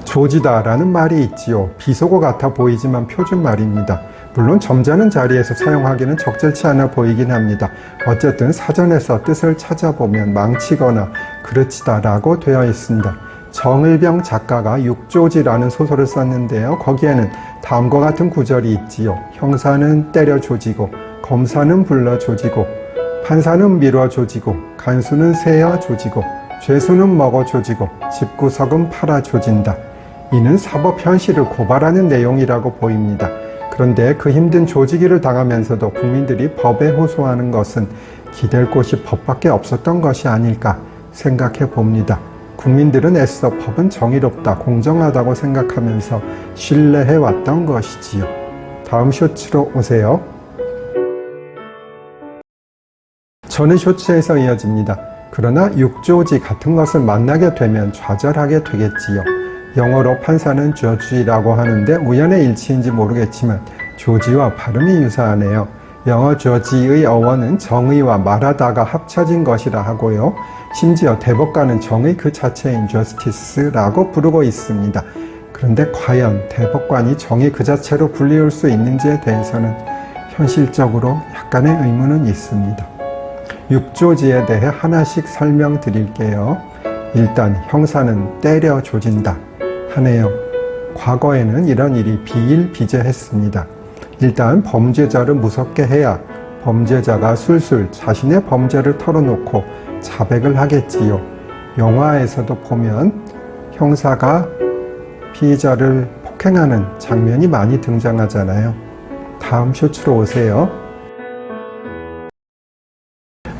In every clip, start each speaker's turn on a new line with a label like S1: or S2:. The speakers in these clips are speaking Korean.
S1: 조지다라는 말이 있지요. 비속어 같아 보이지만 표준말입니다. 물론 점잖은 자리에서 사용하기는 적절치 않아 보이긴 합니다. 어쨌든 사전에서 뜻을 찾아보면 망치거나 그르치다라고 되어 있습니다. 정을병 작가가 육조지라는 소설을 썼는데요. 거기에는 다음과 같은 구절이 있지요. 형사는 때려 조지고, 검사는 불러 조지고, 판사는 밀어 조지고, 간수는 세어 조지고, 죄수는 먹어 조지고, 집구석은 팔아 조진다. 이는 사법 현실을 고발하는 내용이라고 보입니다. 그런데 그 힘든 조지기를 당하면서도 국민들이 법에 호소하는 것은 기댈 곳이 법밖에 없었던 것이 아닐까 생각해 봅니다. 국민들은 애써 법은 정의롭다, 공정하다고 생각하면서 신뢰해왔던 것이지요. 다음 쇼츠로 오세요. 저는 쇼츠에서 이어집니다. 그러나 육조지 같은 것을 만나게 되면 좌절하게 되겠지요. 영어로 판사는 judge라고 하는데 우연의 일치인지 모르겠지만 조지와 발음이 유사하네요. 영어 judge의 어원은 정의와 말하다가 합쳐진 것이라 하고요. 심지어 대법관은 정의 그 자체인 justice라고 부르고 있습니다. 그런데 과연 대법관이 정의 그 자체로 불리울 수 있는지에 대해서는 현실적으로 약간의 의문은 있습니다. 육조지에 대해 하나씩 설명드릴게요. 일단 형사는 때려 조진다 하네요. 과거에는 이런 일이 비일비재했습니다. 일단 범죄자를 무섭게 해야 범죄자가 술술 자신의 범죄를 털어놓고 자백을 하겠지요. 영화에서도 보면 형사가 피의자를 폭행하는 장면이 많이 등장하잖아요. 다음 쇼츠로 오세요.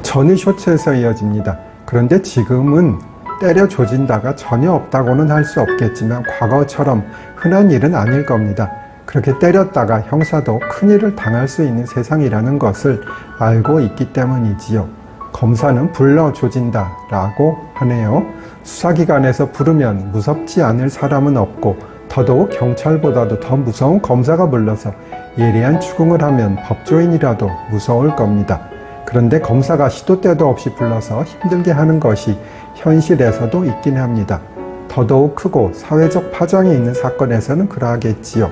S1: 전의 쇼츠에서 이어집니다. 그런데 지금은 때려 조진다가 전혀 없다고는 할 수 없겠지만 과거처럼 흔한 일은 아닐 겁니다. 그렇게 때렸다가 형사도 큰일을 당할 수 있는 세상이라는 것을 알고 있기 때문이지요. 검사는 불러 조진다 라고 하네요. 수사기관에서 부르면 무섭지 않을 사람은 없고 더더욱 경찰보다도 더 무서운 검사가 불러서 예리한 추궁을 하면 법조인이라도 무서울 겁니다. 그런데 검사가 시도 때도 없이 불러서 힘들게 하는 것이 현실에서도 있긴 합니다. 더더욱 크고 사회적 파장이 있는 사건에서는 그러하겠지요.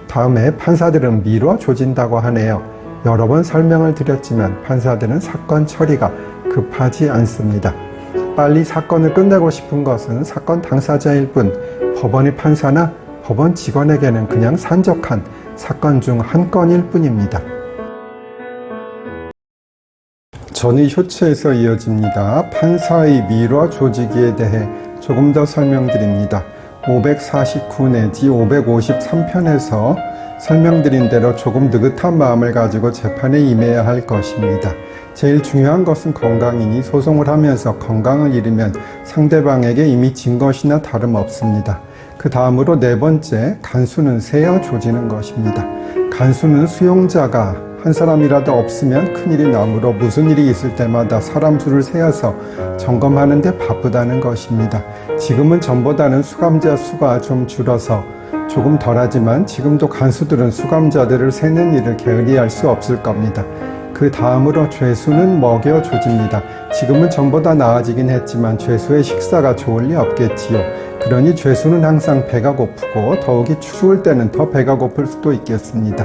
S1: 다음에 판사들은 밀어 조진다고 하네요. 여러 번 설명을 드렸지만 판사들은 사건 처리가 급하지 않습니다. 빨리 사건을 끝내고 싶은 것은 사건 당사자일 뿐 법원의 판사나 법원 직원에게는 그냥 산적한 사건 중 한 건일 뿐입니다. 전의 쇼츠에서 이어집니다. 판사의 밀어 조지기에 대해 조금 더 설명드립니다. 549 내지 553편에서 설명드린 대로 조금 느긋한 마음을 가지고 재판에 임해야 할 것입니다. 제일 중요한 것은 건강이니 소송을 하면서 건강을 잃으면 상대방에게 이미 진 것이나 다름없습니다. 그 다음으로 네 번째, 간수는 세어 조지는 것입니다. 간수는 수용자가 한 사람이라도 없으면 큰일이 나므로 무슨 일이 있을 때마다 사람 수를 세어서 점검하는 데 바쁘다는 것입니다. 지금은 전보다는 수감자 수가 좀 줄어서 조금 덜하지만 지금도 간수들은 수감자들을 세는 일을 게을리할 수 없을 겁니다. 그 다음으로 죄수는 먹여 조집니다. 지금은 전보다 나아지긴 했지만 죄수의 식사가 좋을 리 없겠지요. 그러니 죄수는 항상 배가 고프고 더욱이 추울 때는 더 배가 고플 수도 있겠습니다.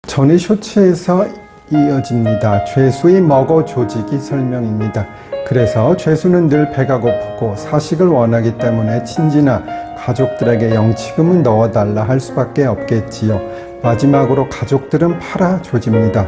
S1: 전의 쇼츠에서 이어집니다. 죄수의 먹어 조지기 설명입니다. 그래서 죄수는 늘 배가 고프고 사식을 원하기 때문에 친지나 가족들에게 영치금을 넣어달라 할 수밖에 없겠지요. 마지막으로 가족들은 팔아 조집니다.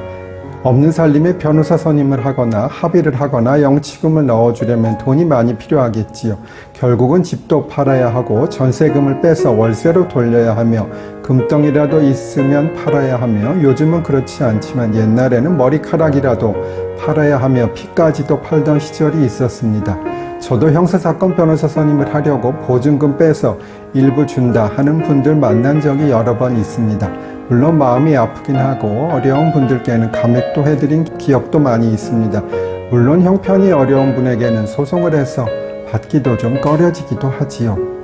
S1: 없는 살림에 변호사 선임을 하거나 합의를 하거나 영치금을 넣어주려면 돈이 많이 필요하겠지요. 결국은 집도 팔아야 하고 전세금을 빼서 월세로 돌려야 하며 금덩이라도 있으면 팔아야 하며 요즘은 그렇지 않지만 옛날에는 머리카락이라도 팔아야 하며 피까지도 팔던 시절이 있었습니다. 저도 형사사건 변호사 선임을 하려고 보증금 빼서 일부 준다 하는 분들 만난 적이 여러 번 있습니다. 물론 마음이 아프긴 하고 어려운 분들께는 감액도 해드린 기억도 많이 있습니다. 물론 형편이 어려운 분에게는 소송을 해서 받기도 좀 꺼려지기도 하지요.